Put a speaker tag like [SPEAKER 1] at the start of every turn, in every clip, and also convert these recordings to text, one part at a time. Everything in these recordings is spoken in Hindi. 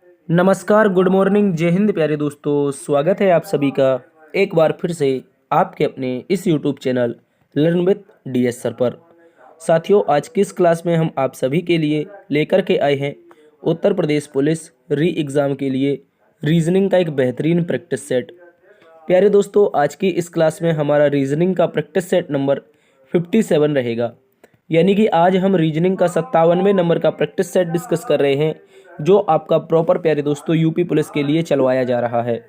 [SPEAKER 1] नमस्कार, गुड मॉर्निंग, जय हिंद प्यारे दोस्तों। स्वागत है आप सभी का एक बार फिर से आपके अपने इस YouTube channel learn with DS sir पर। साथियों, आज की इस क्लास में हम आप सभी के लिए लेकर के आए हैं उत्तर प्रदेश पुलिस री एग्ज़ाम के लिए रीजनिंग का एक बेहतरीन प्रैक्टिस सेट। प्यारे दोस्तों, आज की इस क्लास में हमारा रीजनिंग का प्रैक्टिस सेट नंबर 57 रहेगा। यानी कि आज हम रीजनिंग का 57वें नंबर का प्रैक्टिस सेट डिस्कस कर रहे हैं, जो आपका प्रॉपर प्यारे दोस्तों यूपी पुलिस के लिए चलवाया जा रहा है।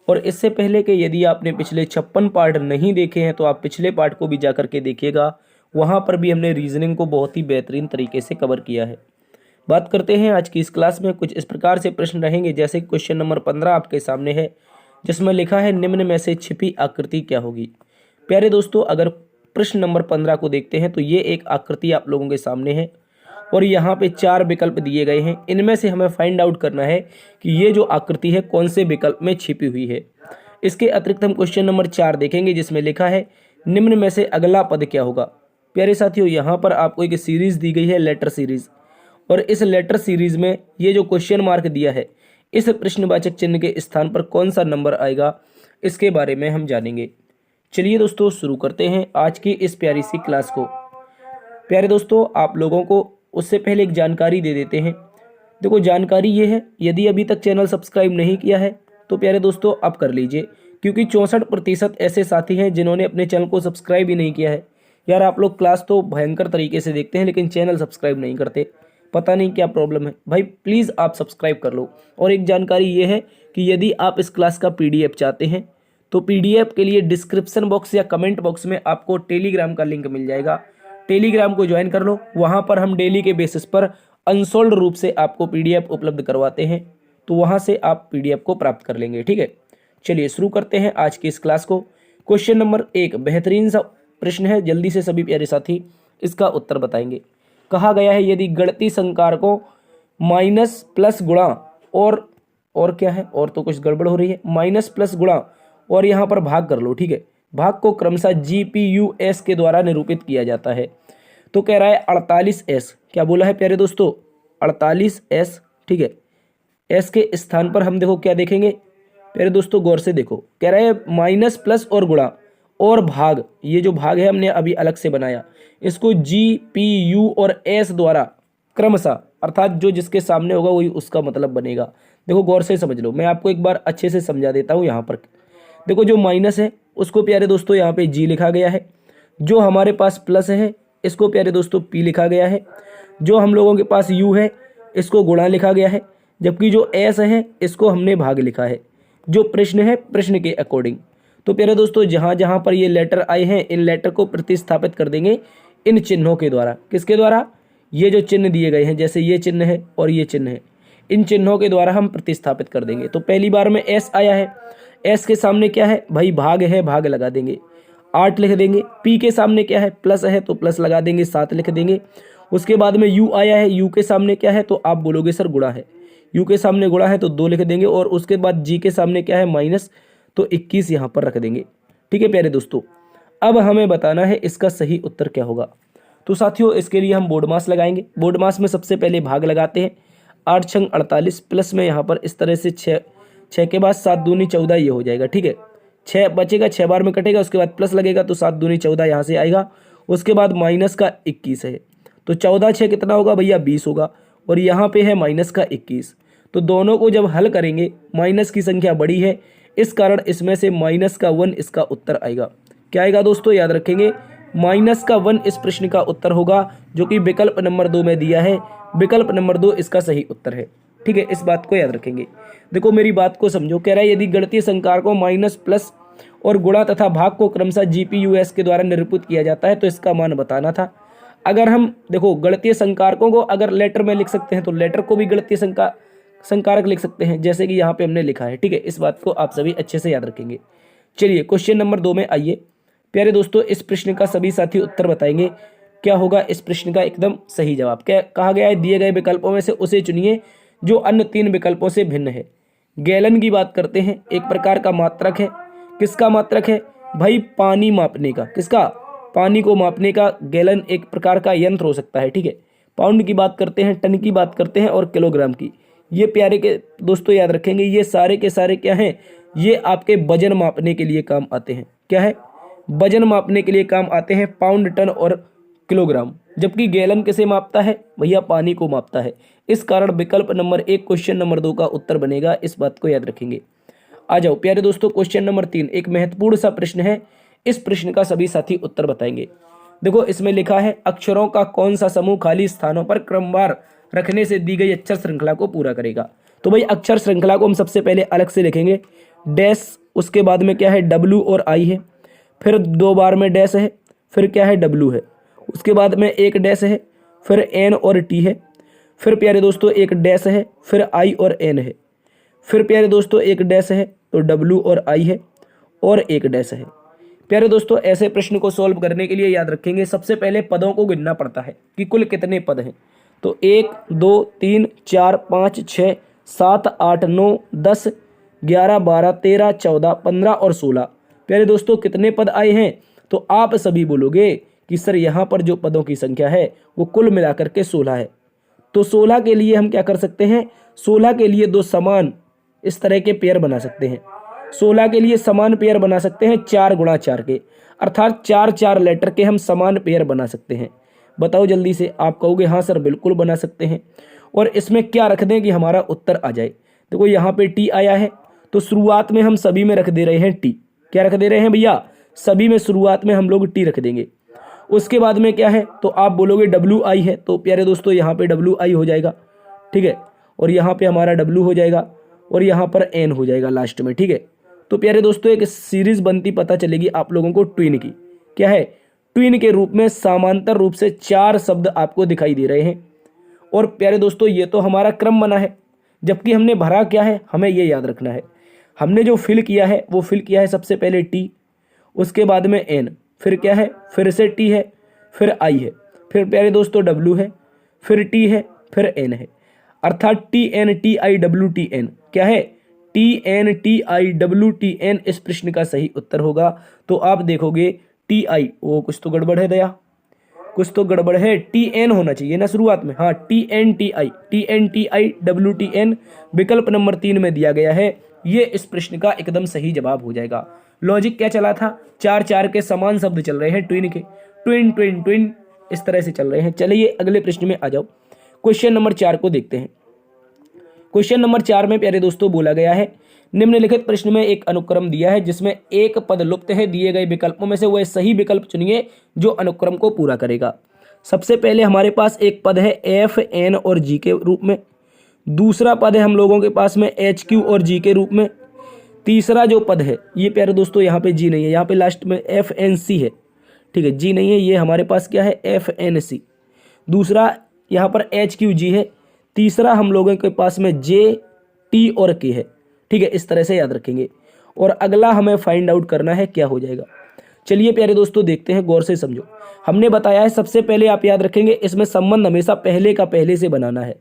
[SPEAKER 1] और इससे पहले कि यदि आपने पिछले 56 पार्ट नहीं देखे हैं तो आप पिछले पार्ट को भी जा करके देखिएगा। वहाँ पर भी हमने रीजनिंग को बहुत ही बेहतरीन तरीके से कवर किया है। बात करते हैं आज की इस क्लास में। कुछ इस प्रकार से प्रश्न रहेंगे, जैसे क्वेश्चन नंबर 15 आपके सामने है, जिसमें लिखा है निम्न में से छिपी आकृति क्या होगी। प्यारे दोस्तों, अगर प्रश्न नंबर 15 को देखते हैं तो ये एक आकृति आप लोगों के सामने है और यहाँ पे 4 विकल्प दिए गए हैं। इनमें से हमें फाइंड आउट करना है कि ये जो आकृति है कौन से विकल्प में छिपी हुई है। इसके अतिरिक्त हम क्वेश्चन नंबर 4 देखेंगे, जिसमें लिखा है निम्न में से अगला पद क्या होगा। प्यारे साथियों, यहाँ पर आपको एक सीरीज दी गई है, लेटर सीरीज, और इस लेटर सीरीज में ये जो क्वेश्चन मार्क दिया है, इस प्रश्नवाचक चिन्ह के स्थान पर कौन सा नंबर आएगा, इसके बारे में हम जानेंगे। चलिए दोस्तों, शुरू करते हैं आज की इस प्यारी सी क्लास को। प्यारे दोस्तों, आप लोगों को उससे पहले एक जानकारी दे देते हैं। देखो, जानकारी ये है, यदि अभी तक चैनल सब्सक्राइब नहीं किया है तो प्यारे दोस्तों अब कर लीजिए, क्योंकि 64% ऐसे साथी हैं जिन्होंने अपने चैनल को सब्सक्राइब ही नहीं किया है। यार, आप लोग क्लास तो भयंकर तरीके से देखते हैं लेकिन चैनल सब्सक्राइब नहीं करते, पता नहीं क्या प्रॉब्लम है। भाई प्लीज़ आप सब्सक्राइब कर लो। और एक जानकारी ये है कि यदि आप इस क्लास का PDF चाहते हैं तो PDF के लिए डिस्क्रिप्शन बॉक्स या कमेंट बॉक्स में आपको टेलीग्राम का लिंक मिल जाएगा। टेलीग्राम को ज्वाइन कर लो। वहाँ पर हम डेली के बेसिस पर अनसोल्ड रूप से आपको PDF उपलब्ध करवाते हैं, तो वहाँ से आप PDF को प्राप्त कर लेंगे। ठीक है, चलिए शुरू करते हैं आज की इस क्लास को। क्वेश्चन नंबर 1 बेहतरीन सा प्रश्न है, जल्दी से सभी प्यारे साथी इसका उत्तर बताएंगे। कहा गया है यदि गणितीय संकारकों माइनस प्लस गुणा और क्या है, और तो कुछ गड़बड़ हो रही है, माइनस प्लस गुणा और यहाँ पर भाग कर लो। ठीक है, भाग को क्रमशः GPUS के द्वारा निरूपित किया जाता है। तो कह रहा है 48S। क्या बोला है प्यारे दोस्तों? 48S। ठीक है, S के स्थान पर हम देखो क्या देखेंगे प्यारे दोस्तों, गौर से देखो। कह रहा है माइनस प्लस और गुणा और भाग, ये जो भाग है हमने अभी अलग से बनाया, इसको GPU और S द्वारा क्रमशः, अर्थात जो जिसके सामने होगा वही उसका मतलब बनेगा। देखो गौर से समझ लो, मैं आपको एक बार अच्छे से समझा देता हूँ। यहाँ पर देखो, जो माइनस है उसको प्यारे दोस्तों यहाँ पे G लिखा गया है। जो हमारे पास प्लस है इसको प्यारे दोस्तों P लिखा गया है। जो हम लोगों के पास U है इसको गुणा लिखा गया है, जबकि जो S है इसको हमने भाग लिखा है। जो प्रश्न है प्रश्न के अकॉर्डिंग। तो प्यारे दोस्तों, जहाँ जहाँ पर ये लेटर आए हैं इन लेटर को प्रतिस्थापित कर देंगे इन चिन्हों के द्वारा। किसके द्वारा? ये जो चिन्ह दिए गए हैं, जैसे ये चिन्ह है और ये चिन्ह है, इन चिन्हों के द्वारा हम प्रतिस्थापित कर देंगे। तो पहली बार में S आया है, S के सामने क्या है भाई? भाग है, भाग लगा देंगे, 8 लिख देंगे। P के सामने क्या है? प्लस है तो प्लस लगा देंगे, 7 लिख देंगे। उसके बाद में U आया है, U के सामने क्या है? तो आप बोलोगे सर गुणा है। U के सामने गुणा है तो 2 लिख देंगे। और उसके बाद G के सामने क्या है? माइनस, तो 21 यहाँ पर रख देंगे। ठीक है प्यारे दोस्तों, अब हमें बताना है इसका सही उत्तर क्या होगा। तो साथियों, इसके लिए हम बोर्ड मास लगाएंगे। बोर्ड मास में सबसे पहले भाग लगाते हैं। 8 छंग 48 प्लस में यहाँ पर इस तरह से 6 के बाद 7 दूनी 14 ये हो जाएगा। ठीक है, 6 बचेगा, 6 बार में कटेगा, उसके बाद प्लस लगेगा तो 7 दूनी 14 यहाँ से आएगा। उसके बाद माइनस का 21 है, तो 14 6 कितना होगा भैया? 20 होगा। और यहाँ पे है माइनस का 21। तो दोनों को जब हल करेंगे, माइनस की संख्या बड़ी है, इस कारण इसमें से माइनस का 1 इसका उत्तर आएगा। क्या आएगा दोस्तों? याद रखेंगे, माइनस का 1 इस प्रश्न का उत्तर होगा, जो कि विकल्प नंबर 2 में दिया है। विकल्प नंबर 2 इसका सही उत्तर है। ठीक है, इस बात को याद रखेंगे। देखो मेरी बात को समझो। कह रहा है यदि गणितीय संकारकों माइनस प्लस और गुणा तथा भाग को क्रमशः GPUS के द्वारा निरूपित किया जाता है तो इसका मान बताना था। अगर हम देखो गणितीय संकारकों को अगर लेटर में लिख सकते हैं तो लेटर को भी गणितीय संकारक लिख सकते हैं, जैसे कि यहाँ पे हमने लिखा है। ठीक है, इस बात को आप सभी अच्छे से याद रखेंगे। चलिए क्वेश्चन नंबर 2 में आइए। प्यारे दोस्तों, इस प्रश्न का सभी साथी उत्तर बताएंगे। क्या होगा इस प्रश्न का एकदम सही जवाब? क्या कहा गया है? दिए गए विकल्पों में से उसे चुनिए जो अन्य 3 विकल्पों से भिन्न है। गैलन की बात करते हैं, एक प्रकार का मात्रक है। किसका मात्रक है भाई? पानी मापने का। किसका? पानी को मापने का गैलन एक प्रकार का यंत्र हो सकता है। ठीक है, पाउंड की बात करते हैं, टन की बात करते हैं और किलोग्राम की। ये प्यारे के दोस्तों याद रखेंगे, ये सारे के सारे क्या हैं, ये आपके वजन मापने के लिए काम आते हैं। क्या है, वजन मापने के लिए काम आते हैं, पाउंड, टन और किलोग्राम। जबकि गैलन किसे मापता है भैया, पानी को मापता है। इस कारण विकल्प नंबर 1 क्वेश्चन नंबर 2 का उत्तर बनेगा, इस बात को याद रखेंगे। आ जाओ प्यारे दोस्तों, क्वेश्चन नंबर 3 एक महत्वपूर्ण सा प्रश्न है। इस प्रश्न का सभी साथी उत्तर बताएंगे। देखो इसमें लिखा है, अक्षरों का कौन सा समूह खाली स्थानों पर क्रमवार रखने से दी गई अक्षर श्रृंखला को पूरा करेगा। तो भाई अक्षर श्रृंखला को हम सबसे पहले अलग से लिखेंगे, डैश, उसके बाद में क्या है डब्लू और आई है, फिर 2 बार में डैश है, फिर क्या है डब्लू है, उसके बाद में एक डैश है, फिर एन और टी है, फिर प्यारे दोस्तों एक डैश है, फिर आई और एन है, फिर प्यारे दोस्तों एक डैश है, तो डब्लू और आई है, और एक डैश है। प्यारे दोस्तों ऐसे प्रश्न को सॉल्व करने के लिए याद रखेंगे, सबसे पहले पदों को गिनना पड़ता है कि कुल कितने पद हैं। तो 1 2 3 4 5 6 7 8 9 10 11 12 13 14 15 और 16। प्यारे दोस्तों कितने पद आए हैं, तो आप सभी बोलोगे कि सर यहाँ पर जो पदों की संख्या है वो कुल मिलाकर के 16 है। तो 16 के लिए हम क्या कर सकते हैं, 16 के लिए 2 समान इस तरह के पेयर बना सकते हैं। 16 के लिए समान पेयर बना सकते हैं 4 गुणा 4 के, अर्थात 4 लेटर के हम समान पेयर बना सकते हैं। बताओ जल्दी से, आप कहोगे हाँ सर बिल्कुल बना सकते हैं। और इसमें क्या रख दें कि हमारा उत्तर आ जाए। देखो यहाँ पे टी आया है, तो शुरुआत में हम सभी में रख दे रहे हैं टी। क्या रख दे रहे हैं भैया, सभी में शुरुआत में हम लोग टी रख देंगे। उसके बाद में क्या है, तो आप बोलोगे डब्ल्यू आई है, तो प्यारे दोस्तों यहाँ पे डब्ल्यू आई हो जाएगा, ठीक है, और यहाँ पे हमारा डब्ल्यू हो जाएगा, और यहाँ पर एन हो जाएगा लास्ट में, ठीक है। तो प्यारे दोस्तों एक सीरीज बनती पता चलेगी आप लोगों को ट्विन की। क्या है, ट्विन के रूप में समांतर रूप से 4 शब्द आपको दिखाई दे रहे हैं। और प्यारे दोस्तों ये तो हमारा क्रम बना है, जबकि हमने भरा क्या है, हमें ये याद रखना है। हमने जो फिल किया है वो फिल किया है सबसे पहले टी, उसके बाद में एन, फिर क्या है, फिर से टी है, फिर आई है, फिर प्यारे दोस्तों डब्ल्यू है, फिर टी है, फिर एन है, अर्थात T N T I W T N. क्या है, T N T I W T N इस प्रश्न का सही उत्तर होगा। तो आप देखोगे टी आई, वो कुछ तो गड़बड़ है दया, कुछ तो गड़बड़ है, टी एन होना चाहिए ना शुरुआत में। हाँ T N T I W T N विकल्प नंबर 3 में दिया गया है, ये इस प्रश्न का एकदम सही जवाब हो जाएगा। लॉजिक क्या चला था, 4 के समान शब्द चल रहे हैं ट्विन के, ट्विन ट्विन ट्विन इस तरह से चल रहे हैं। चलिए अगले प्रश्न में आ जाओ, क्वेश्चन नंबर 4 को देखते हैं। क्वेश्चन नंबर 4 में प्यारे दोस्तों बोला गया है, निम्नलिखित प्रश्न में एक अनुक्रम दिया है जिसमें एक पद लुप्त है, दिए गए विकल्पों में से वह सही विकल्प चुनिए जो अनुक्रम को पूरा करेगा। सबसे पहले हमारे पास एक पद है एफ एन और जी के रूप में, दूसरा पद है हम लोगों के पास में एच क्यू और जी के रूप में, तीसरा जो पद है ये प्यारे दोस्तों यहाँ पे जी नहीं है, यहाँ पे लास्ट में एफ एन सी है, ठीक है, जी नहीं है, ये हमारे पास क्या है एफ एन सी, दूसरा यहाँ पर एच क्यू जी है, तीसरा हम लोगों के पास में जे टी और के है, ठीक है, इस तरह से याद रखेंगे। और अगला हमें फाइंड आउट करना है क्या हो जाएगा। चलिए प्यारे दोस्तों देखते हैं, गौर से समझो। हमने बताया है सबसे पहले आप याद रखेंगे इसमें संबंध हमेशा पहले का पहले से बनाना है।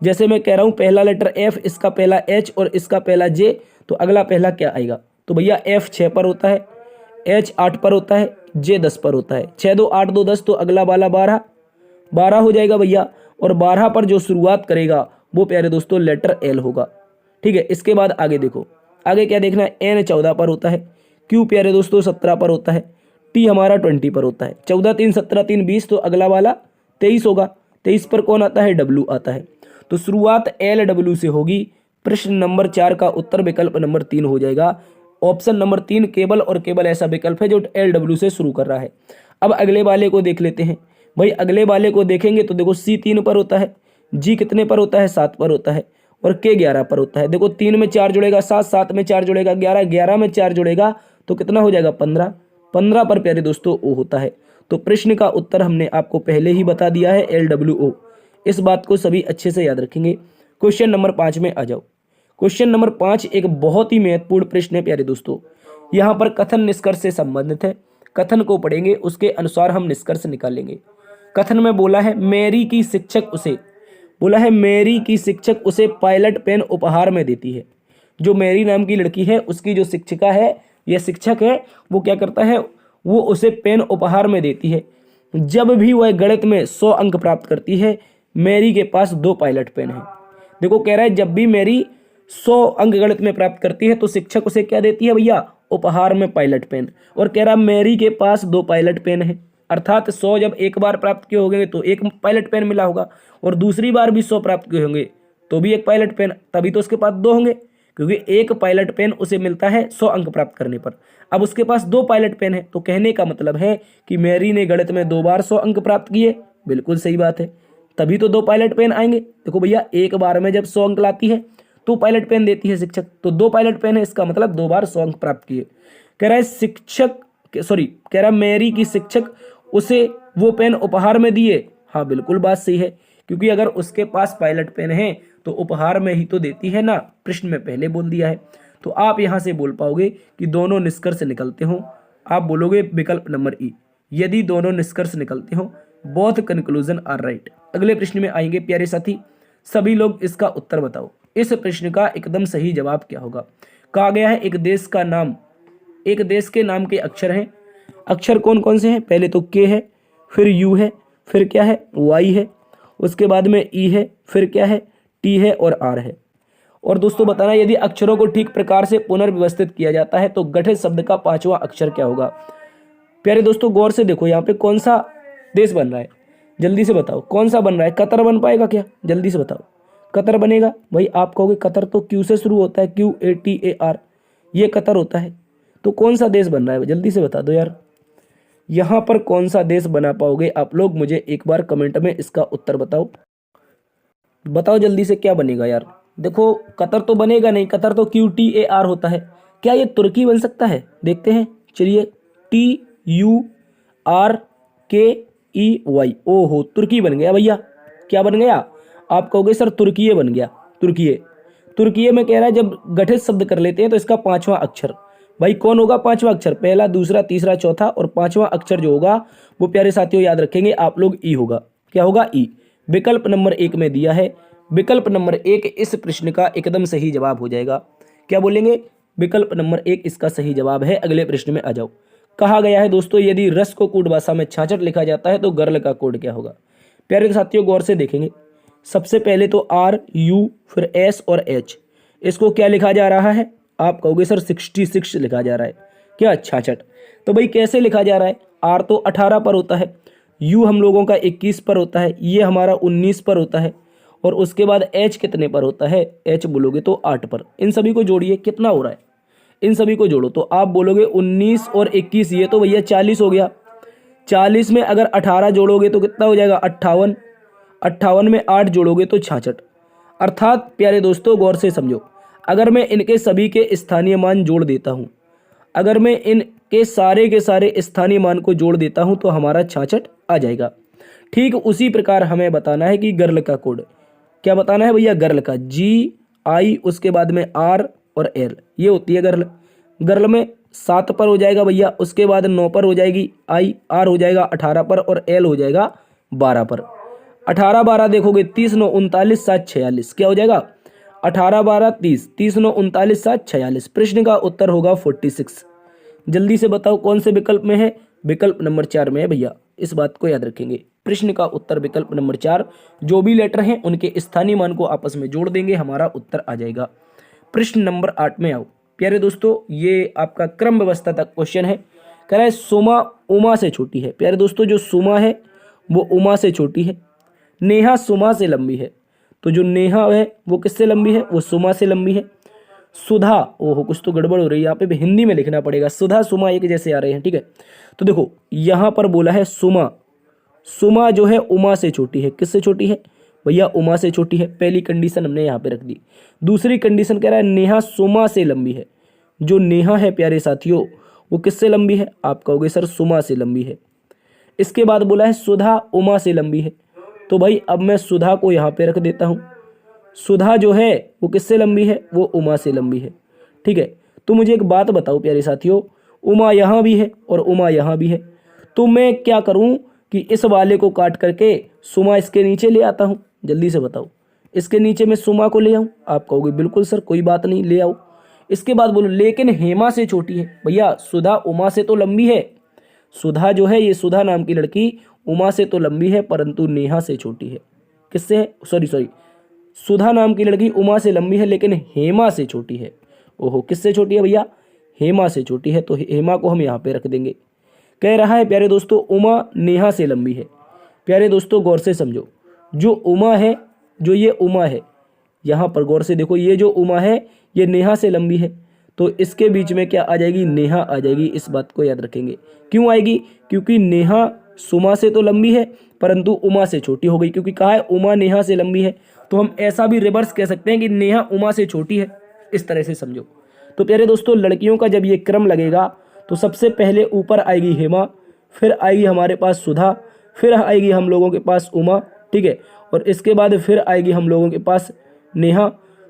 [SPEAKER 1] जैसे मैं कह रहा हूँ पहला लेटर एफ, इसका पहला एच और इसका पहला जे, तो अगला पहला क्या आएगा, तो भैया एफ 6 पर होता है, एच 8 पर होता है, जे 10 पर होता है, 6 2 8 2 10, तो अगला वाला 12 हो जाएगा भैया। और 12 पर जो शुरुआत करेगा वो प्यारे दोस्तों लेटर एल होगा, ठीक है। इसके बाद आगे देखो, आगे क्या देखना है, एन 14 पर होता है, क्यू प्यारे दोस्तों 17 पर होता है, टी हमारा 20 पर होता है, 14 3 17 3 20, तो अगला वाला 23 होगा। 23 पर कौन आता है, डब्ल्यू आता है, तो शुरुआत एल डब्ल्यू से होगी। प्रश्न नंबर 4 का उत्तर विकल्प नंबर 3 हो जाएगा। ऑप्शन नंबर 3 केवल और केवल ऐसा विकल्प है जो एल डब्ल्यू से शुरू कर रहा है। अब अगले वाले को देख लेते हैं भाई, अगले वाले को देखेंगे तो देखो सी 3 पर होता है, जी कितने पर होता है, 7 पर होता है, और के 11 पर होता है। देखो 3 में 4 जुड़ेगा 7, 7 में 4 जुड़ेगा 11, 11 में 4 जुड़ेगा तो कितना हो जाएगा 15, 15 पर प्यारे दोस्तों ओ होता है। तो प्रश्न का उत्तर हमने आपको पहले ही बता दिया है, LWO। इस बात को सभी अच्छे से याद रखेंगे। क्वेश्चन नंबर 5 में आ जाओ। क्वेश्चन नंबर 5 एक बहुत ही महत्वपूर्ण प्रश्न है प्यारे दोस्तों, यहाँ पर कथन निष्कर्ष से संबंधित है। कथन को पढ़ेंगे, उसके अनुसार हम निष्कर्ष निकालेंगे। कथन में बोला है मेरी की शिक्षक उसे, बोला है मेरी की शिक्षक उसे पायलट पेन उपहार में देती है। जो मेरी नाम की लड़की है उसकी जो शिक्षिका है या शिक्षक है वो क्या करता है, वो उसे पेन उपहार में देती है। जब भी वह गणित में 100 अंक प्राप्त करती है, मेरी के पास 2 पायलट पेन हैं। देखो कह रहा है जब भी मेरी 100 अंक गणित में प्राप्त करती है तो शिक्षक उसे क्या देती है भैया, उपहार में पायलट पेन। और कह रहा मेरी के पास 2 पायलट पेन है, अर्थात 100 जब एक बार प्राप्त किए होंगे तो एक पायलट पेन मिला होगा, और दूसरी बार भी 100 प्राप्त किए होंगे तो भी एक पायलट पेन, तभी तो उसके पास 2 होंगे, क्योंकि एक पायलट पेन उसे मिलता है 100 अंक प्राप्त करने पर। अब उसके पास 2 पायलट पेन है, तो कहने का मतलब है कि मैरी ने गणित में 2 बार 100 अंक प्राप्त किए। बिल्कुल सही बात है, तभी तो 2 पायलट पेन आएंगे। देखो भैया एक बार में जब 100 अंक लाती है तो पायलट पेन देती है शिक्षक, तो 2 पायलट पेन है, इसका मतलब 2 बार 100 अंक प्राप्त किए। कह रहा है कह रहा मैरी की शिक्षक उसे वो पेन उपहार में दिए। हाँ बिल्कुल बात सही है, क्योंकि अगर उसके पास पायलट पेन है तो उपहार में ही तो देती है ना, प्रश्न में पहले बोल दिया है। तो आप यहां से बोल पाओगे कि दोनों निष्कर्ष निकलते हो, आप बोलोगे विकल्प नंबर ई। यदि दोनों निष्कर्ष निकलते हो, बोथ कंक्लूजन आर राइट। अगले प्रश्न में आएंगे प्यारे साथी, सभी लोग इसका उत्तर बताओ। इस प्रश्न का एकदम सही जवाब क्या होगा। कहा गया है एक देश का नाम, एक देश के नाम के अक्षर हैं। अक्षर कौन कौन से हैं, पहले तो के है, फिर यू है, फिर क्या है वाई है, उसके बाद में ई है, फिर क्या है टी है और आर है। और दोस्तों बताना यदि अक्षरों को ठीक प्रकार से पुनर्व्यवस्थित किया जाता है तो गठित शब्द का 5वां अक्षर क्या होगा। प्यारे दोस्तों गौर से देखो, यहाँ पे कौन सा देश बन रहा है, जल्दी से बताओ कौन सा बन रहा है। कतर बन पाएगा क्या, जल्दी से बताओ। कतर बनेगा भाई, आप कहोगे कतर तो क्यू से शुरू होता है, QATAR, ये कतर होता है। तो कौन सा देश बन रहा है, जल्दी से बता दो यार। यहाँ पर कौन सा देश बना पाओगे आप लोग, मुझे एक बार कमेंट में इसका उत्तर बताओ। बताओ जल्दी से क्या बनेगा यार। देखो कतर तो बनेगा नहीं, कतर तो QTAR होता है। क्या ये तुर्की बन सकता है, देखते हैं चलिए। TURKEY, ओहो तुर्की बन गया भैया। क्या बन गया, आप कहोगे सर तुर्कीय बन गया। तुर्कीय, तुर्कीय में कह रहा है जब गठित शब्द कर लेते हैं तो इसका 5वां अक्षर भाई कौन होगा, 5वां अक्षर, पहला दूसरा तीसरा चौथा, और 5वां अक्षर जो होगा वो प्यारे साथियों याद रखेंगे आप लोग ई होगा। क्या होगा ई। विकल्प नंबर 1 में दिया है, विकल्प नंबर 1 इस प्रश्न का एकदम सही जवाब हो जाएगा। क्या बोलेंगे, विकल्प नंबर 1 इसका सही जवाब है। अगले प्रश्न में आ जाओ। कहा गया है दोस्तों यदि रस को कोड भाषा में छाछठ लिखा जाता है तो गर्ल का कोड क्या होगा। प्यारे साथियों गौर से देखेंगे, सबसे पहले तो RU फिर S और H, इसको क्या लिखा जा रहा है, आप कहोगे सर 66 लिखा जा रहा है। क्या 66, तो भाई कैसे लिखा जा रहा है। R तो 18 पर होता है, U हम लोगों का 21 पर होता है, ये हमारा 19 पर होता है, और उसके बाद H कितने पर होता है, H बोलोगे तो 8 पर। इन सभी को जोड़िए कितना हो रहा है, इन सभी को जोड़ो तो आप बोलोगे 19 और 21, ये तो भैया 40 हो गया। 40 में अगर 18 जोड़ोगे तो कितना हो जाएगा 58, 58 में 8 जोड़ोगे तो 66। अर्थात प्यारे दोस्तों गौर से समझो, अगर मैं इनके सभी के स्थानीय मान जोड़ देता हूँ, अगर मैं इनके सारे के सारे स्थानीय मान को जोड़ देता हूँ तो हमारा 66 आ जाएगा। ठीक उसी प्रकार हमें बताना है कि गर्ल का कोड क्या बताना है भैया, गर्ल का GI, उसके बाद में R और L, ये होती है गर्ल। गर्ल में 7 पर हो जाएगा भैया, उसके बाद 9 पर हो जाएगी I, R हो जाएगा 18 पर और L हो जाएगा 12 पर। 18 12 देखोगे 30 9 39 7 46, क्या हो जाएगा 18 12 30, 30 9 39 7 46। प्रश्न का उत्तर होगा 46। जल्दी से बताओ कौन से विकल्प में है, विकल्प नंबर 4 में है भैया, इस बात को याद रखेंगे। प्रश्न का उत्तर विकल्प नंबर 4, जो भी लेटर हैं उनके स्थानीय मान को आपस में जोड़ देंगे, हमारा उत्तर आ जाएगा। प्रश्न नंबर 8 में आओ प्यारे दोस्तों, ये आपका क्रम व्यवस्था तक क्वेश्चन है। कह रहा है सोमा उमा से छोटी है। प्यारे दोस्तों जो सोमा है वो उमा से छोटी है, नेहा सुमा से लंबी है, तो जो नेहा है वो किससे लंबी है, वो सुमा से लंबी है। सुधा, ओहो कुछ तो गड़बड़ हो रही है, यहाँ पे भी हिंदी में लिखना पड़ेगा, सुधा सुमा एक जैसे आ रहे हैं, ठीक है। तो देखो यहाँ पर बोला है सुमा, सुमा जो है उमा से छोटी है, किससे छोटी है भैया, उमा से छोटी है। पहली कंडीशन हमने यहाँ पे रख दी। दूसरी कंडीशन कह रहा है नेहा सुमा से लंबी है, जो नेहा है प्यारे साथियों वो किससे लंबी है, आप कहोगे सर सुमा से लंबी है। इसके बाद बोला है सुधा उमा से लंबी है, तो भाई अब मैं सुधा को यहाँ पे रख देता हूँ। सुधा जो है वो किससे लंबी है, वो उमा से लंबी है, ठीक है। तो मुझे एक बात बताओ प्यारे साथियों, उमा यहाँ भी है और उमा यहाँ भी है, तो मैं क्या करूँ कि इस वाले को काट करके सुमा इसके नीचे ले आता हूँ। जल्दी से बताओ, इसके नीचे मैं सुमा को ले आऊँ, आप कहोगे बिल्कुल सर कोई बात नहीं ले आओ। इसके बाद बोलो लेकिन हेमा से छोटी है। भैया सुधा उमा से तो लंबी है, सुधा जो है ये सुधा नाम की लड़की उमा से तो लंबी है परंतु नेहा से छोटी है। किससे है, सॉरी सुधा नाम की लड़की उमा से लंबी है लेकिन हेमा से छोटी है। ओहो, किससे छोटी है भैया? हेमा से छोटी है, तो हेमा को हम यहाँ पे रख देंगे। कह रहा है प्यारे दोस्तों उमा नेहा से लंबी है। प्यारे दोस्तों गौर से समझो, जो उमा है, जो ये उमा है, यहाँ पर गौर से देखो, ये जो उमा है ये नेहा से लंबी है, तो इसके बीच में क्या आ जाएगी? नेहा आ जाएगी। इस बात को याद रखेंगे। क्यों आएगी? क्योंकि नेहा सुमा से तो लंबी है परंतु उमा से छोटी हो गई, क्योंकि कहा है उमा नेहा से लंबी है, तो हम ऐसा भी रिवर्स कह सकते हैं कि नेहा उमा से छोटी है। इस तरह से समझो। तो प्यारे दोस्तों लड़कियों का जब ये क्रम लगेगा तो सबसे पहले ऊपर आएगी हेमा, फिर आएगी हमारे पास सुधा, फिर आएगी हम लोगों के पास उमा, ठीक है, और इसके बाद फिर आएगी हम लोगों के पास नेहा,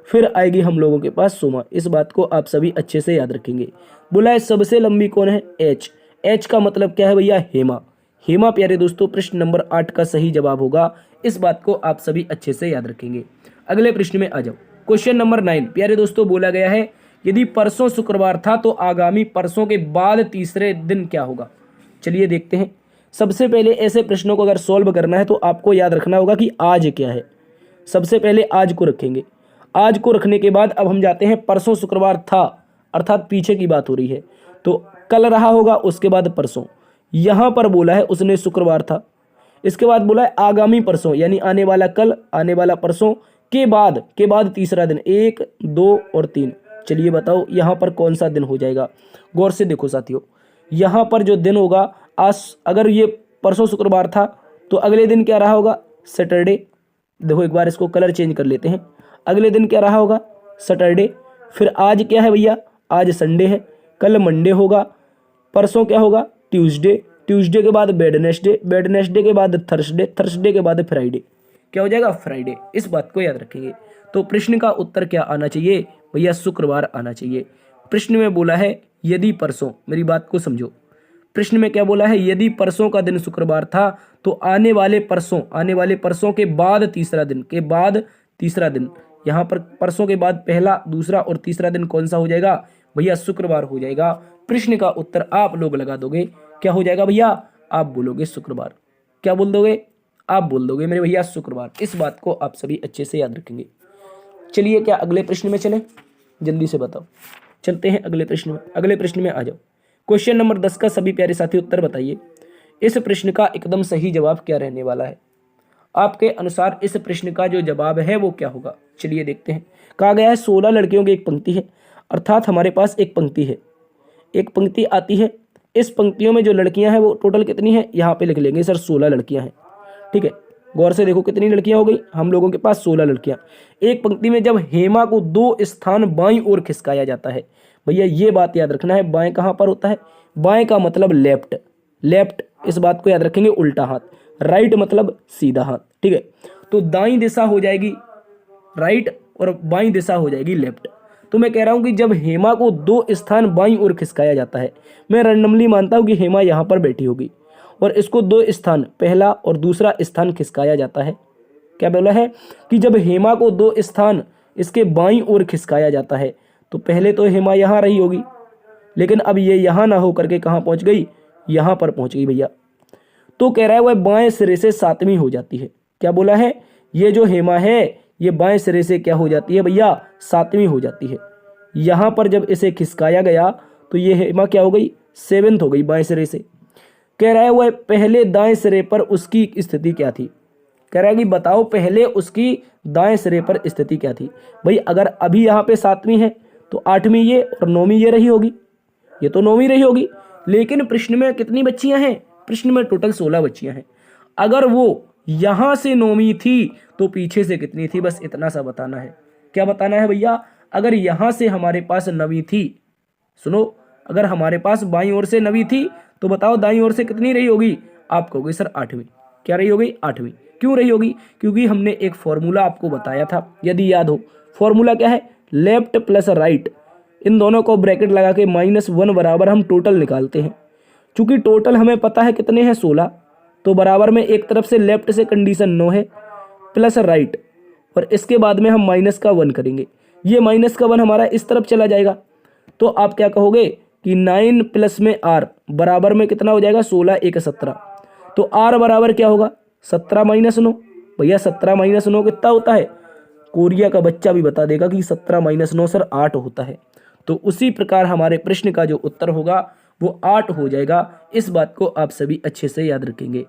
[SPEAKER 1] फिर आएगी हम लोगों के पास सुमा। इस बात को आप सभी अच्छे से याद रखेंगे। बोला है सबसे लंबी कौन है? एच। एच का मतलब क्या है भैया? हेमा। हेमा प्यारे दोस्तों प्रश्न नंबर 8 का सही जवाब होगा। इस बात को आप सभी अच्छे से याद रखेंगे। अगले प्रश्न में आ जाओ। क्वेश्चन नंबर 9 प्यारे दोस्तों बोला गया है यदि परसों शुक्रवार था तो आगामी परसों के बाद तीसरे दिन क्या होगा? चलिए देखते हैं। सबसे पहले ऐसे प्रश्नों को अगर सॉल्व करना है तो आपको याद रखना होगा कि आज क्या है। सबसे पहले आज को रखेंगे। आज को रखने के बाद अब हम जाते हैं परसों शुक्रवार था, अर्थात पीछे की बात हो रही है, तो कल रहा होगा, उसके बाद परसों। यहाँ पर बोला है उसने शुक्रवार था, इसके बाद बोला है आगामी परसों, यानी आने वाला कल, आने वाला परसों के बाद तीसरा दिन, 1, 2 और 3। चलिए बताओ यहाँ पर कौन सा दिन हो जाएगा? गौर से देखो साथियों, यहाँ पर जो दिन होगा, आज अगर ये परसों शुक्रवार था तो अगले दिन क्या रहा होगा? सैटरडे। देखो एक बार इसको कलर चेंज कर लेते हैं। अगले दिन क्या रहा होगा? सैटरडे। फिर आज क्या है भैया? आज संडे है। कल मंडे होगा। परसों क्या होगा? ट्यूसडे। ट्यूसडे के बाद वेडनेसडे। वेडनेसडे के बाद थर्सडे। थर्सडे के बाद फ्राइडे। क्या हो जाएगा? फ्राइडे। इस बात को याद रखेंगे। तो प्रश्न का उत्तर क्या आना चाहिए भैया? शुक्रवार आना चाहिए। प्रश्न में बोला है यदि परसों, मेरी बात को समझो, प्रश्न में क्या बोला है? यदि परसों का दिन शुक्रवार था तो आने वाले परसों के बाद तीसरा दिन, के बाद तीसरा दिन, यहाँ पर परसों के बाद पहला, दूसरा और तीसरा दिन कौन सा हो जाएगा भैया? शुक्रवार हो जाएगा। प्रश्न का उत्तर आप लोग लगा दोगे, क्या हो जाएगा भैया? आप बोलोगे शुक्रवार। क्या बोल दोगे? आप बोल दोगे मेरे भैया शुक्रवार। इस बात को आप सभी अच्छे से याद रखेंगे। चलिए क्या अगले प्रश्न में चलें? जल्दी से बताओ। चलते हैं अगले प्रश्न में। अगले प्रश्न में आ जाओ। क्वेश्चन नंबर 10 का सभी प्यारे साथी उत्तर बताइए। इस प्रश्न का एकदम सही जवाब क्या रहने वाला है? आपके अनुसार इस प्रश्न का जो जवाब है वो क्या होगा? चलिए देखते हैं। कहा गया है 16 लड़कियों की एक पंक्ति है, अर्थात हमारे पास एक पंक्ति है, एक पंक्ति आती है। इस पंक्तियों में जो लड़कियां हैं वो टोटल कितनी है? यहाँ पे लिख लेंगे सर 16 लड़कियां हैं, ठीक है। गौर से देखो कितनी लड़कियां हो गई? हम लोगों के पास 16 लड़कियां। एक पंक्ति में जब हेमा को 2 स्थान बाईं ओर खिसकाया जाता है, भैया ये बात याद रखना है, बाएं कहाँ पर होता है? बाएं का मतलब लेफ्ट, लेफ्ट इस बात को याद रखेंगे, उल्टा हाथ। राइट मतलब सीधा हाथ, ठीक है। तो दाईं दिशा हो जाएगी राइट और बाईं दिशा हो जाएगी लेफ्ट। तो मैं कह रहा हूं कि जब हेमा को 2 स्थान बाईं ओर खिसकाया जाता है, मैं रैंडमली मानता हूं कि हेमा यहां पर बैठी होगी और इसको 2 स्थान, पहला और दूसरा स्थान खिसकाया जाता है। क्या बोला है कि जब हेमा को 2 स्थान इसके बाईं ओर खिसकाया जाता है तो पहले तो हेमा यहां रही होगी, लेकिन अब ये यहां ना हो करके कहां पहुंच गई? यहां पर पहुंच गई भैया। तो कह रहा है वह बाएं सिरे से 7वीं हो जाती है। क्या बोला है? ये जो हेमा है ये बाएं सिरे से क्या हो जाती है भैया? 7वीं हो जाती है। यहां पर जब इसे खिसकाया गया तो ये हेमा क्या हो गई? 7th हो गई बाएं सिरे से। कह रहा है वह पहले दाएं सिरे पर उसकी स्थिति क्या थी? कह रहा है कि बताओ पहले उसकी दाएं सिरे पर स्थिति क्या थी? भाई अगर अभी यहाँ पे 7वीं है तो 8वीं ये और 9वीं ये रही होगी, ये तो 9वीं रही होगी। लेकिन प्रश्न में कितनी बच्चियां हैं? प्रश्न में टोटल 16 बच्चियां हैं। अगर वो यहां से 9वीं थी तो पीछे से कितनी थी? बस इतना सा बताना है। क्या बताना है भैया? अगर यहां से हमारे पास 9वीं थी, सुनो, अगर हमारे पास बाईं ओर से 9वीं थी तो बताओ दाईं ओर से कितनी रही होगी? आप कहोगे सर 8वीं। क्या रही होगी? 8वीं। क्यों रही होगी? क्योंकि हमने एक फॉर्मूला आपको बताया था, यदि याद हो। फॉर्मूला क्या है? लेफ्ट प्लस राइट, इन दोनों को ब्रैकेट लगा के -1 बराबर हम टोटल निकालते हैं। चूंकि टोटल हमें पता है कितने हैं? 16, तो बराबर में एक तरफ से लेफ्ट से कंडीशन 9 है प्लस राइट, और इसके बाद में हम -1 करेंगे। ये -1 हमारा इस तरफ चला जाएगा, तो आप क्या कहोगे कि 9 प्लस में r बराबर में कितना हो जाएगा? 16 1 17। तो r बराबर क्या होगा? 17 - 9। भैया 17 - 9 कितना होता है? कोरिया का बच्चा भी बता देगा कि 17 - 9 सर 8 होता है। तो उसी प्रकार हमारे प्रश्न का जो उत्तर होगा वो 8 हो जाएगा। इस बात को आप सभी अच्छे से याद रखेंगे।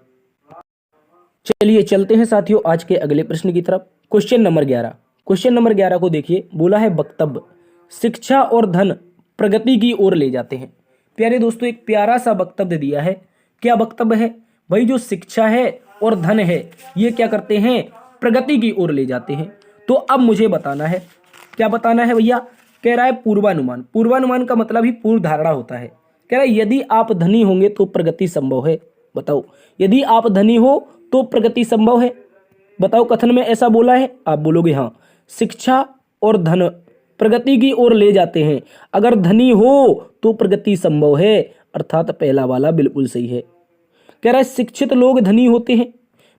[SPEAKER 1] चलिए चलते हैं साथियों आज के अगले प्रश्न की तरफ। Question number 11। क्वेश्चन नंबर 11 को देखिए, बोला है वक्तव्य शिक्षा और धन प्रगति की ओर ले जाते हैं। प्यारे दोस्तों, एक प्यारा सा वक्तव्य दिया है। क्या वक्तव्य है भाई? जो शिक्षा है और धन है ये क्या करते हैं? प्रगति की ओर ले जाते हैं। तो अब मुझे बताना है, क्या बताना है भैया? कह रहा है पूर्वानुमान। पूर्वानुमान का मतलब ही पूर्व धारणा होता है। कह रहा है यदि आप धनी होंगे तो प्रगति संभव है। बताओ, यदि आप धनी हो तो प्रगति संभव है। बताओ, कथन में ऐसा बोला है? आप बोलोगे हाँ, शिक्षा और धन प्रगति की ओर ले जाते हैं। अगर धनी हो तो प्रगति संभव है, अर्थात पहला वाला बिल्कुल सही है। कह रहा है शिक्षित लोग धनी होते हैं।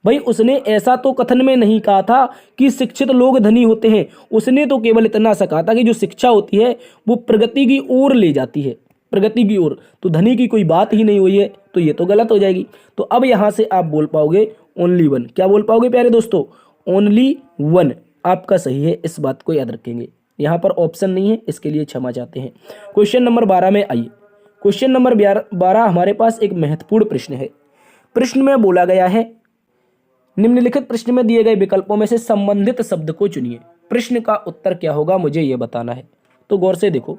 [SPEAKER 1] भाई उसने ऐसा तो कथन में नहीं कहा था कि शिक्षित लोग धनी होते हैं। उसने तो केवल इतना सा कहा था कि जो शिक्षा होती है वो प्रगति की ओर ले जाती है, प्रगति की ओर। तो धनी की कोई बात ही नहीं हुई है, तो ये तो गलत हो जाएगी। तो अब यहां से आप बोल पाओगे ओनली वन। क्या बोल पाओगे प्यारे दोस्तों? ओनली वन आपका सही है। इस बात को याद रखेंगे। यहां पर ऑप्शन नहीं है, इसके लिए क्षमा चाहते हैं। क्वेश्चन नंबर 12 में आइए। क्वेश्चन नंबर 12 हमारे पास एक महत्वपूर्ण प्रश्न है। प्रश्न में बोला गया है निम्नलिखित प्रश्न में दिए गए विकल्पों में से संबंधित शब्द को चुनिए। प्रश्न का उत्तर क्या होगा मुझे यह बताना है। तो गौर से देखो,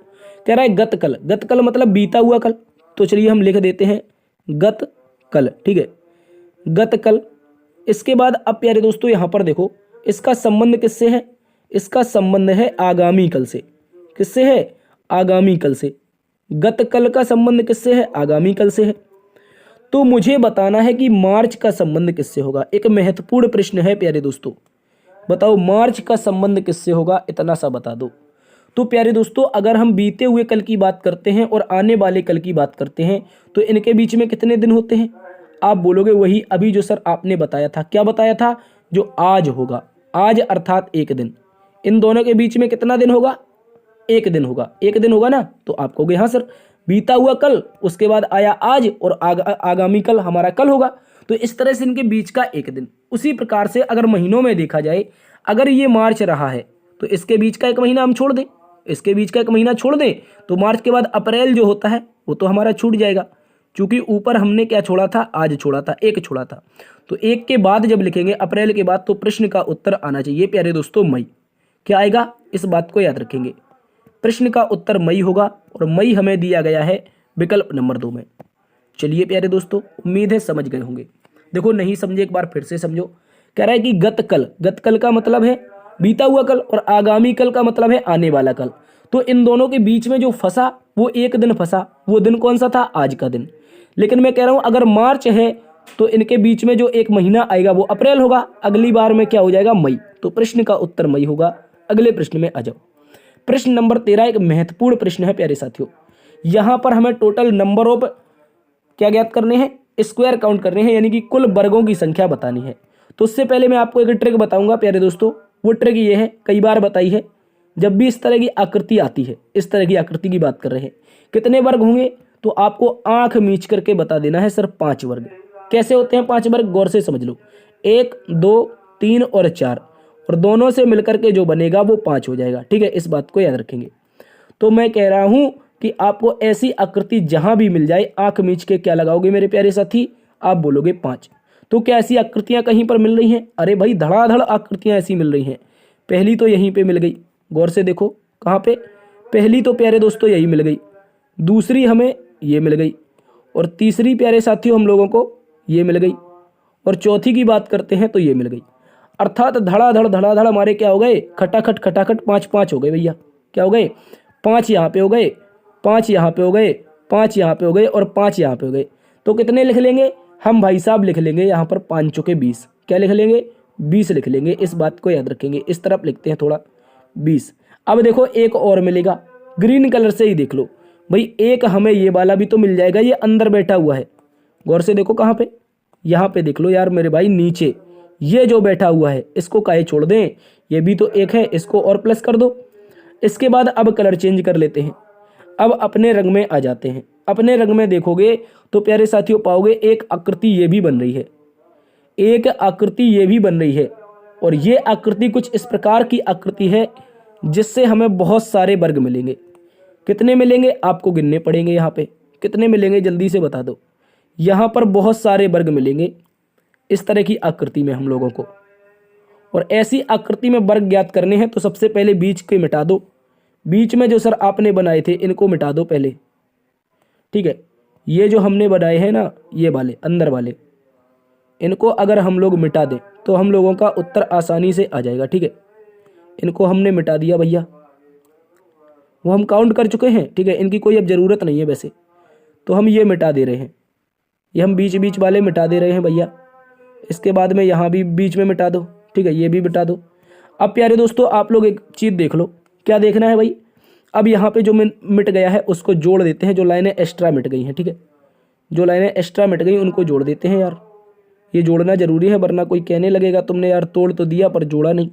[SPEAKER 1] कह रहा है गतकल। गतकल मतलब बीता हुआ कल। तो चलिए हम लिख देते हैं गतकल, ठीक है, गतकल। इसके बाद अब प्यारे दोस्तों यहां पर देखो, इसका संबंध किससे है? इसका संबंध है आगामी कल से। किससे है? आगामी कल से। गतकल का संबंध किससे है? आगामी कल से है। तो मुझे बताना है कि मार्च का संबंध किससे होगा। एक महत्वपूर्ण प्रश्न है प्यारे दोस्तों। बताओ मार्च का संबंध किससे होगा, इतना सा बता दो। तो प्यारे दोस्तों अगर हम बीते हुए कल की बात करते हैं और आने वाले कल की बात करते हैं तो इनके बीच में कितने दिन होते हैं? आप बोलोगे वही अभी जो सर आपने बताया था। क्या बताया था? जो आज होगा, आज अर्थात एक दिन। इन दोनों के बीच में कितना दिन होगा? एक दिन होगा। एक दिन होगा ना। तो आप कहोगे हाँ सर, बीता हुआ कल, उसके बाद आया आज और आगामी कल हमारा कल होगा। तो इस तरह से इनके बीच का एक दिन। उसी प्रकार से अगर महीनों में देखा जाए, अगर ये मार्च रहा है तो इसके बीच का एक महीना हम छोड़ दें, इसके बीच का एक महीना छोड़ दें, तो मार्च के बाद अप्रैल जो होता है वो तो हमारा छूट जाएगा। क्योंकि ऊपर हमने क्या छोड़ा था? आज छोड़ा था, एक छोड़ा था। तो एक के बाद जब लिखेंगे अप्रैल के बाद, तो प्रश्न का उत्तर आना चाहिए प्यारे दोस्तों मई। क्या आएगा? इस बात को याद रखेंगे। प्रश्न का उत्तर मई होगा और मई हमें दिया गया है विकल्प नंबर 2 में। चलिए प्यारे दोस्तों, उम्मीद है समझ गए होंगे। देखो नहीं समझे एक बार फिर से समझो। कह रहा है कि गतकल, गतकल का मतलब है बीता हुआ कल और आगामी कल का मतलब है आने वाला कल। तो इन दोनों के बीच में जो फंसा वो एक दिन फंसा। वो दिन कौन सा था? आज का दिन। लेकिन मैं कह रहा हूं अगर मार्च है तो इनके बीच में जो एक महीना आएगा वो अप्रैल होगा। अगली बार में क्या हो जाएगा? मई। तो प्रश्न का उत्तर मई होगा। अगले प्रश्न में आ जाओ। प्रश्न नंबर 13 एक महत्वपूर्ण प्रश्न है प्यारे साथियों। यहां पर हमें टोटल नंबर ऑफ क्या ज्ञात करने हैं? स्क्वायर काउंट करने हैं, यानी कि कुल वर्गों की संख्या बतानी है। तो उससे पहले मैं आपको एक ट्रिक बताऊंगा प्यारे दोस्तों। वो ट्रिक ये है, कई बार बताई है, जब भी इस तरह की आकृति आती है, इस तरह की आकृति की बात कर रहे हैं, कितने वर्ग होंगे? तो आपको आंख मीच करके बता देना है सर 5 वर्ग। कैसे होते हैं 5 वर्ग? गौर से समझ लो। 1, 2, 3 और 4, और दोनों से मिलकर के जो बनेगा वो 5 हो जाएगा। ठीक है, इस बात को याद रखेंगे। तो मैं कह रहा हूं कि आपको ऐसी आकृति जहां भी मिल जाए, आंख मीच के क्या लगाओगे मेरे प्यारे साथी? आप बोलोगे 5। तो क्या ऐसी आकृतियां कहीं पर मिल रही हैं? अरे भाई धड़ाधड़ आकृतियां ऐसी मिल रही हैं। पहली तो यहीं पे मिल गई, गौर से देखो कहाँ पे। पहली तो प्यारे दोस्तों यही मिल गई, दूसरी हमें ये मिल गई, और तीसरी प्यारे साथियों हम लोगों को ये मिल गई, और चौथी की बात करते हैं तो ये मिल गई। अर्थात धड़ाधड़ हमारे क्या हो गए? खटाखट 5 हो गए भैया। क्या हो गए? 5 यहाँ पे हो गए, 5 यहाँ पे हो गए, 5 यहाँ पे हो गए, और 5 यहाँ पे हो गए। तो कितने लिख लेंगे हम भाई साहब? लिख लेंगे यहाँ पर 5 चौके 20। क्या लिख लेंगे? 20 लिख लेंगे। इस बात को याद रखेंगे। इस तरफ लिखते हैं थोड़ा 20। अब देखो एक और मिलेगा, ग्रीन कलर से ही देख लो भाई। एक हमें ये वाला भी तो मिल जाएगा, ये अंदर बैठा हुआ है। गौर से देखो कहाँ पे, यहाँ पे देख लो यार मेरे भाई, नीचे ये जो बैठा हुआ है इसको काहे छोड़ दें? ये भी तो एक है, इसको और प्लस कर दो। इसके बाद अब कलर चेंज कर लेते हैं। अब अपने रंग में आ जाते हैं। अपने रंग में देखोगे तो प्यारे साथियों पाओगे एक आकृति ये भी बन रही है, एक आकृति ये भी बन रही है। और ये आकृति कुछ इस प्रकार की आकृति है जिससे हमें बहुत सारे वर्ग मिलेंगे। कितने मिलेंगे आपको गिनने पड़ेंगे। यहाँ पे कितने मिलेंगे जल्दी से बता दो। यहाँ पर बहुत सारे वर्ग मिलेंगे इस तरह की आकृति में हम लोगों को। और ऐसी आकृति में वर्ग ज्ञात करने हैं तो सबसे पहले बीच के मिटा दो। बीच में जो सर आपने बनाए थे इनको मिटा दो पहले, ठीक है। ये जो हमने बनाए हैं ना, ये वाले अंदर वाले, इनको अगर हम लोग मिटा दें तो हम लोगों का उत्तर आसानी से आ जाएगा, ठीक है। इनको हमने मिटा दिया भैया, वो हम काउंट कर चुके हैं, ठीक है। इनकी कोई अब ज़रूरत नहीं है वैसे, तो हम ये मिटा दे रहे हैं। ये हम बीच बीच वाले मिटा दे रहे हैं भैया। इसके बाद में यहाँ भी बीच में मिटा दो, ठीक है। ये भी मिटा दो। अब प्यारे दोस्तों आप लोग एक चीज़ देख लो, क्या देखना है भाई। अब यहाँ पे जो मिट गया है उसको जोड़ देते हैं, जो लाइनें एक्स्ट्रा मिट गई हैं, ठीक है। जो लाइनें एक्स्ट्रा मिट गई उनको जोड़ देते हैं यार। ये जोड़ना जरूरी है वरना कोई कहने लगेगा तुमने यार तोड़ तो दिया पर जोड़ा नहीं।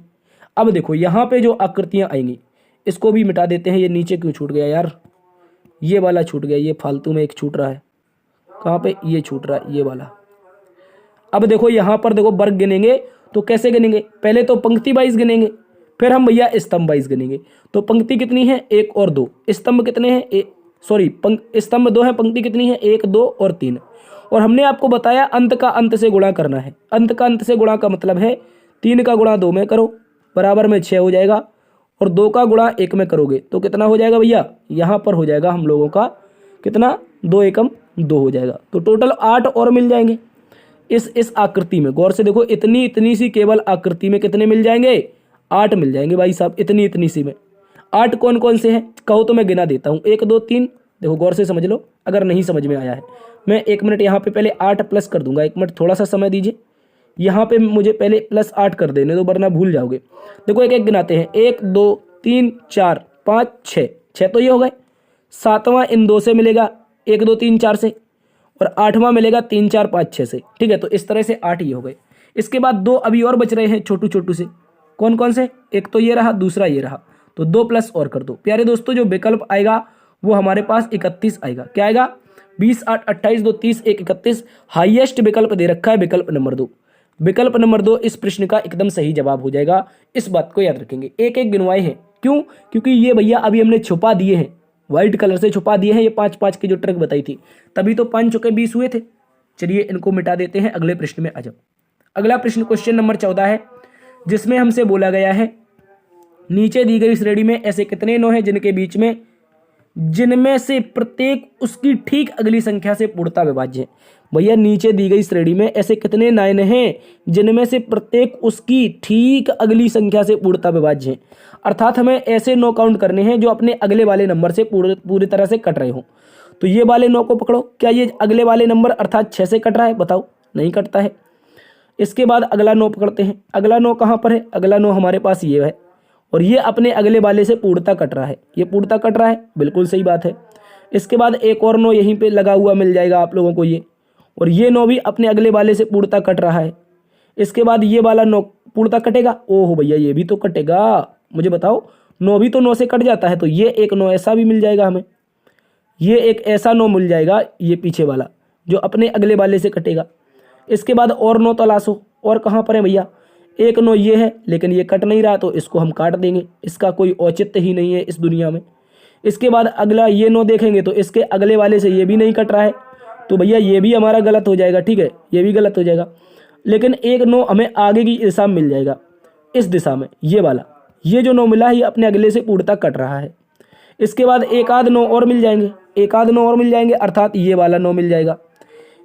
[SPEAKER 1] अब देखो यहाँ पे जो आकृतियाँ आएंगी इसको भी मिटा देते हैं। ये नीचे क्यों छूट गया यार, ये वाला छूट गया, ये फालतू में एक छूट रहा है। कहाँ पे ये छूट रहा है, ये वाला। अब देखो यहाँ पर देखो वर्ग गिनेंगे तो कैसे गिनेंगे, पहले तो पंक्ति वाइज गिनेंगे, फिर हम भैया स्तंभ वाइज गिनेंगे। तो पंक्ति कितनी है, 1 और 2। स्तंभ कितने हैं, स्तंभ 2 है, पंक्ति कितनी है, 1 2 और 3। और हमने आपको बताया अंत का अंत से गुणा करना है। अंत का अंत से गुणा का मतलब है 3 का गुणा 2 में करो, बराबर में 6 हो जाएगा। और 2 का गुणा 1 में करोगे तो कितना हो जाएगा भैया, यहाँ पर हो जाएगा हम लोगों का कितना, 2 एकम 2 हो जाएगा। तो टोटल 8 और मिल जाएंगे इस आकृति में। गौर से देखो, इतनी सी केवल आकृति में कितने मिल जाएंगे, 8 मिल जाएंगे भाई साहब, इतनी सी में। 8 कौन कौन से हैं कहो तो मैं गिना देता हूँ, 1 2 3। देखो गौर से समझ लो, अगर नहीं समझ में आया है मैं 1 मिनट यहाँ पे पहले 8 प्लस कर दूंगा। 1 मिनट थोड़ा सा समय दीजिए, यहाँ पे मुझे पहले प्लस 8 कर देने दो वरना भूल जाओगे। देखो एक एक गिनाते हैं, 1 2 3 4 5 6, 6 तो ये हो गए। 7वां इन 2 से मिलेगा, 1 2 3 4 से। और 8वां मिलेगा 3 4 5 6 से, ठीक है। तो इस तरह से 8 ये हो गए। इसके बाद 2 अभी और बच रहे हैं छोटू छोटू से। कौन कौन से, एक तो ये रहा, दूसरा ये रहा। तो 2 प्लस और कर दो। प्यारे दोस्तों जो विकल्प आएगा वो हमारे पास 31 आएगा। क्या आएगा, 20 8 28 2 30 1 31। हाईएस्ट विकल्प दे रखा है विकल्प नंबर 2। विकल्प नंबर 2 इस प्रश्न का एकदम सही जवाब हो जाएगा। इस बात को याद रखेंगे। एक एक गिनवाए हैं, क्यों, क्योंकि ये भैया अभी हमने छुपा दिए हैं, व्हाइट कलर से छुपा दिए हैं। ये 5 5 की जो ट्रिक बताई थी, तभी तो 5 चुके 20 हुए थे। चलिए इनको मिटा देते हैं, अगले प्रश्न में आ जाओ। अगला प्रश्न क्वेश्चन नंबर 14 है, जिसमें हमसे बोला गया है नीचे दी गई श्रेणी में ऐसे कितने 9 हैं जिनमें से प्रत्येक उसकी ठीक अगली संख्या से पूर्णतः विभाज्य है। भैया नीचे दी गई श्रेणी में ऐसे कितने 9 हैं जिनमें से प्रत्येक उसकी ठीक अगली संख्या से पूर्णतः विभाज्य है। अर्थात हमें ऐसे 9 काउंट करने हैं जो अपने अगले वाले नंबर से पूरी तरह से कट रहे हों। तो ये वाले 9 को पकड़ो, क्या ये अगले वाले नंबर अर्थात 6 से कट रहा है, बताओ, नहीं कटता है। इसके बाद अगला 9 पकड़ते हैं। अगला 9 कहाँ पर है, अगला 9 हमारे पास ये है और ये अपने अगले वाले से पूर्णतः कट रहा है। ये पूर्णतः कट रहा है, बिल्कुल सही बात है। इसके बाद एक और 9 यहीं पे लगा हुआ मिल जाएगा आप लोगों को ये, और ये 9 भी अपने अगले वाले से पूर्णतः कट रहा है। इसके बाद ये वाला 9 पूर्णतः कटेगा। ओहो भैया ये भी तो कटेगा, मुझे बताओ, 9 भी तो 9 से कट जाता है। तो ये एक 9 ऐसा भी मिल जाएगा हमें, ये एक ऐसा 9 मिल जाएगा, ये पीछे वाला जो अपने अगले वाले से कटेगा। इसके बाद और 9 तलाशो, और कहाँ पर है भैया, एक 9 ये है लेकिन ये कट नहीं रहा तो इसको हम काट देंगे, इसका कोई औचित्य ही नहीं है इस दुनिया में। इसके बाद अगला ये 9 देखेंगे तो इसके अगले वाले से ये भी नहीं कट रहा है, तो भैया ये भी हमारा गलत हो जाएगा, ठीक है, ये भी गलत हो जाएगा। लेकिन एक 9 हमें आगे की दिशा में मिल जाएगा, इस दिशा में, ये वाला, ये जो 9 मिला है ये अपने अगले से पूर्णतः कट रहा है। इसके बाद एक आध 9 और मिल जाएंगे, एक आध 9 और मिल जाएंगे, अर्थात ये वाला 9 मिल जाएगा।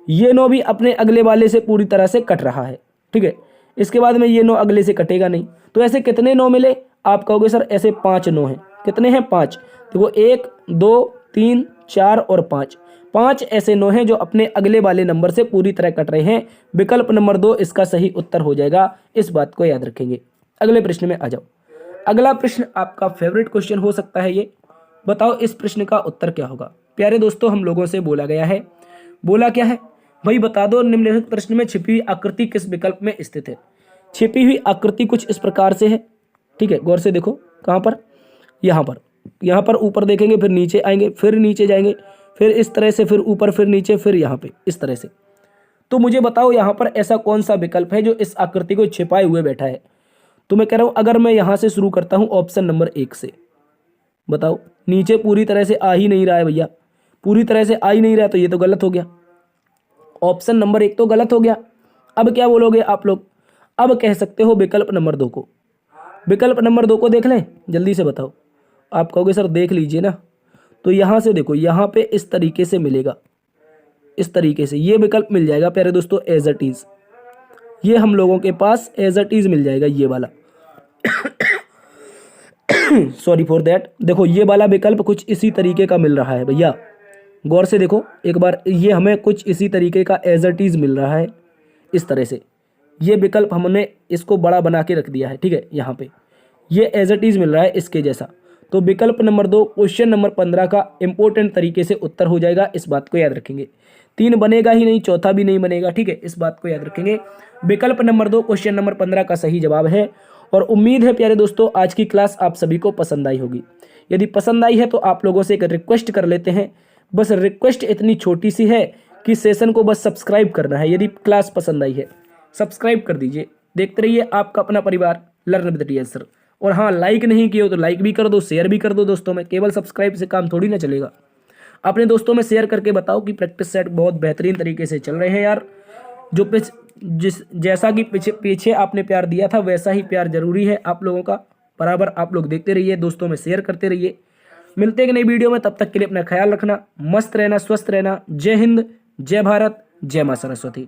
[SPEAKER 1] ये 9 भी अपने अगले वाले से पूरी तरह से कट रहा है, ठीक है। इसके बाद में ये 9 अगले से कटेगा नहीं। तो ऐसे कितने 9 मिले, आप कहोगे सर ऐसे 5 9 हैं। कितने हैं, 5। देखो 1 2 3 4 और 5 ऐसे 9 हैं जो अपने अगले वाले नंबर से पूरी तरह कट रहे हैं। विकल्प नंबर 2 इसका सही उत्तर हो जाएगा, इस बात को याद रखेंगे। अगले प्रश्न में आ जाओ। अगला प्रश्न आपका फेवरेट क्वेश्चन हो सकता है ये, बताओ इस प्रश्न का उत्तर क्या होगा। प्यारे दोस्तों हम लोगों से बोला गया है, बोला क्या है भाई, बता दो निम्नलिखित प्रश्न में छिपी हुई आकृति किस विकल्प में स्थित है। छिपी हुई आकृति कुछ इस प्रकार से है, ठीक है, गौर से देखो, कहाँ पर, यहाँ पर ऊपर देखेंगे, फिर नीचे आएंगे, फिर नीचे जाएंगे, फिर इस तरह से, फिर ऊपर, फिर नीचे, फिर यहाँ पे इस तरह से। तो मुझे बताओ यहाँ पर ऐसा कौन सा विकल्प है जो इस आकृति को छिपाए हुए बैठा है। तो मैं कह रहा हूँ अगर मैं यहाँ से शुरू करता हूँ ऑप्शन नंबर 1 से, बताओ नीचे पूरी तरह से आ ही नहीं रहा है भैया, पूरी तरह से आ ही नहीं रहा है, तो ये तो गलत हो गया, ऑप्शन नंबर 1 तो गलत हो गया। अब क्या बोलोगे आप लोग? अब कह सकते हो विकल्प नंबर 2 को। विकल्प नंबर 2 को देख लें, जल्दी से बताओ। आप कहोगे सर देख लीजिए ना, तो यहाँ से देखो, यहाँ पे इस तरीके से मिलेगा, इस तरीके से ये विकल्प मिल जाएगा प्यारे दोस्तों एज इट इज, ये हम लोगों के पास एज इट इज मिल जाएगा ये वाला। Sorry for that. देखो ये वाला विकल्प कुछ इसी तरीके का मिल रहा है भैया, गौर से देखो एक बार, ये हमें कुछ इसी तरीके का एज इट इज मिल रहा है, इस तरह से ये विकल्प हमने इसको बड़ा बना के रख दिया है, ठीक है, यहाँ पे ये एज इट इज मिल रहा है इसके जैसा। तो विकल्प नंबर 2 क्वेश्चन नंबर 15 का इंपॉर्टेंट तरीके से उत्तर हो जाएगा, इस बात को याद रखेंगे। 3 बनेगा ही नहीं, चौथा भी नहीं बनेगा, ठीक है, इस बात को याद रखेंगे। विकल्प नंबर 2 क्वेश्चन नंबर 15 का सही जवाब है। और उम्मीद है प्यारे दोस्तों आज की क्लास आप सभी को पसंद आई होगी। यदि पसंद आई है तो आप लोगों से एक रिक्वेस्ट कर लेते हैं, बस रिक्वेस्ट इतनी छोटी सी है कि सेशन को बस सब्सक्राइब करना है। यदि क्लास पसंद आई है सब्सक्राइब कर दीजिए, देखते रहिए आपका अपना परिवार लर्न विद टीएस सर। और हाँ, लाइक नहीं किए हो तो लाइक भी कर दो, शेयर भी कर दो दोस्तों में, केवल सब्सक्राइब से काम थोड़ी ना चलेगा। अपने दोस्तों में शेयर करके बताओ कि प्रैक्टिस सेट बहुत बेहतरीन तरीके से चल रहे हैं यार। जो जैसा कि पीछे आपने प्यार दिया था वैसा ही प्यार जरूरी है आप लोगों का, बराबर आप लोग देखते रहिए, दोस्तों में शेयर करते रहिए। मिलते हैं नई वीडियो में, तब तक के लिए अपना ख्याल रखना, मस्त रहना, स्वस्थ रहना। जय हिंद, जय भारत, जय मां सरस्वती।